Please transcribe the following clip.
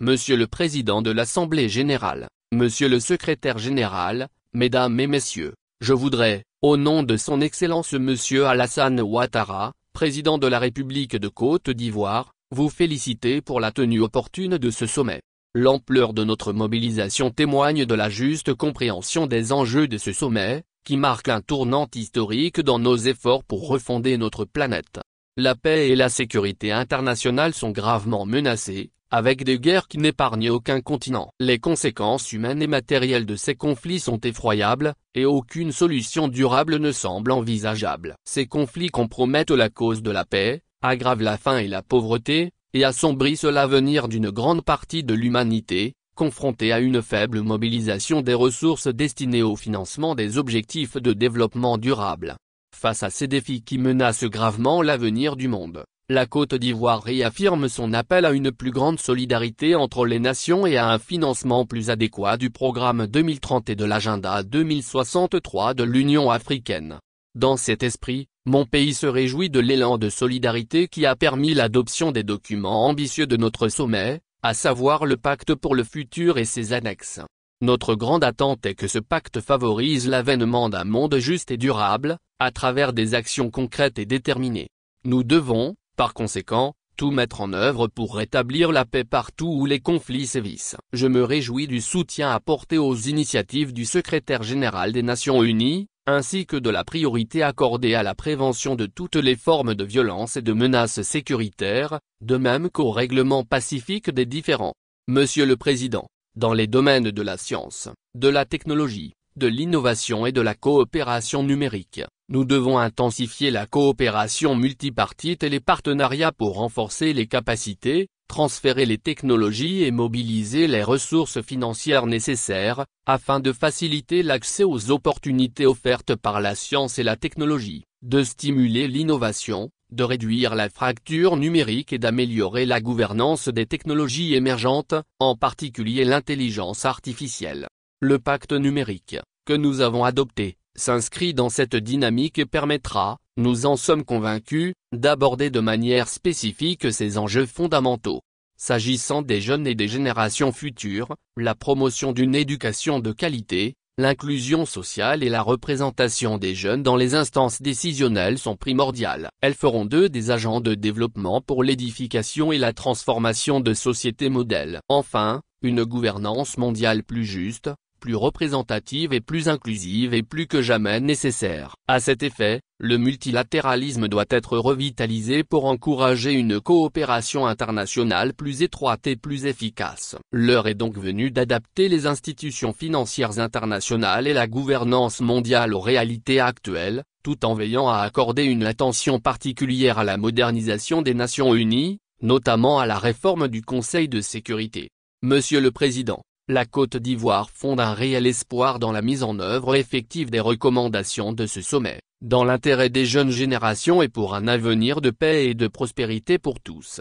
Monsieur le Président de l'Assemblée générale, Monsieur le Secrétaire général, Mesdames et Messieurs, je voudrais, au nom de Son Excellence Monsieur Alassane Ouattara, Président de la République de Côte d'Ivoire, vous féliciter pour la tenue opportune de ce sommet. L'ampleur de notre mobilisation témoigne de la juste compréhension des enjeux de ce sommet, qui marque un tournant historique dans nos efforts pour refonder notre planète. La paix et la sécurité internationale sont gravement menacées, avec des guerres qui n'épargnent aucun continent. Les conséquences humaines et matérielles de ces conflits sont effroyables, et aucune solution durable ne semble envisageable. Ces conflits compromettent la cause de la paix, aggravent la faim et la pauvreté, et assombrissent l'avenir d'une grande partie de l'humanité, confrontée à une faible mobilisation des ressources destinées au financement des objectifs de développement durable. Face à ces défis qui menacent gravement l'avenir du monde, la Côte d'Ivoire réaffirme son appel à une plus grande solidarité entre les nations et à un financement plus adéquat du programme 2030 et de l'agenda 2063 de l'Union africaine. Dans cet esprit, mon pays se réjouit de l'élan de solidarité qui a permis l'adoption des documents ambitieux de notre sommet, à savoir le pacte pour le futur et ses annexes. Notre grande attente est que ce pacte favorise l'avènement d'un monde juste et durable, à travers des actions concrètes et déterminées. Nous devons, par conséquent, tout mettre en œuvre pour rétablir la paix partout où les conflits sévissent. Je me réjouis du soutien apporté aux initiatives du secrétaire général des Nations Unies, ainsi que de la priorité accordée à la prévention de toutes les formes de violence et de menaces sécuritaires, de même qu'au règlement pacifique des différends. Monsieur le Président, dans les domaines de la science, de la technologie, de l'innovation et de la coopération numérique, nous devons intensifier la coopération multipartite et les partenariats pour renforcer les capacités, transférer les technologies et mobiliser les ressources financières nécessaires, afin de faciliter l'accès aux opportunités offertes par la science et la technologie, de stimuler l'innovation, de réduire la fracture numérique et d'améliorer la gouvernance des technologies émergentes, en particulier l'intelligence artificielle. Le pacte numérique, que nous avons adopté, s'inscrit dans cette dynamique et permettra, nous en sommes convaincus, d'aborder de manière spécifique ces enjeux fondamentaux. S'agissant des jeunes et des générations futures, la promotion d'une éducation de qualité, l'inclusion sociale et la représentation des jeunes dans les instances décisionnelles sont primordiales. Elles feront d'eux des agents de développement pour l'édification et la transformation de sociétés modèles. Enfin, une gouvernance mondiale plus juste, plus représentative et plus inclusive est plus que jamais nécessaire. À cet effet, le multilatéralisme doit être revitalisé pour encourager une coopération internationale plus étroite et plus efficace. L'heure est donc venue d'adapter les institutions financières internationales et la gouvernance mondiale aux réalités actuelles, tout en veillant à accorder une attention particulière à la modernisation des Nations Unies, notamment à la réforme du Conseil de sécurité. Monsieur le Président, la Côte d'Ivoire fonde un réel espoir dans la mise en œuvre effective des recommandations de ce sommet, dans l'intérêt des jeunes générations et pour un avenir de paix et de prospérité pour tous.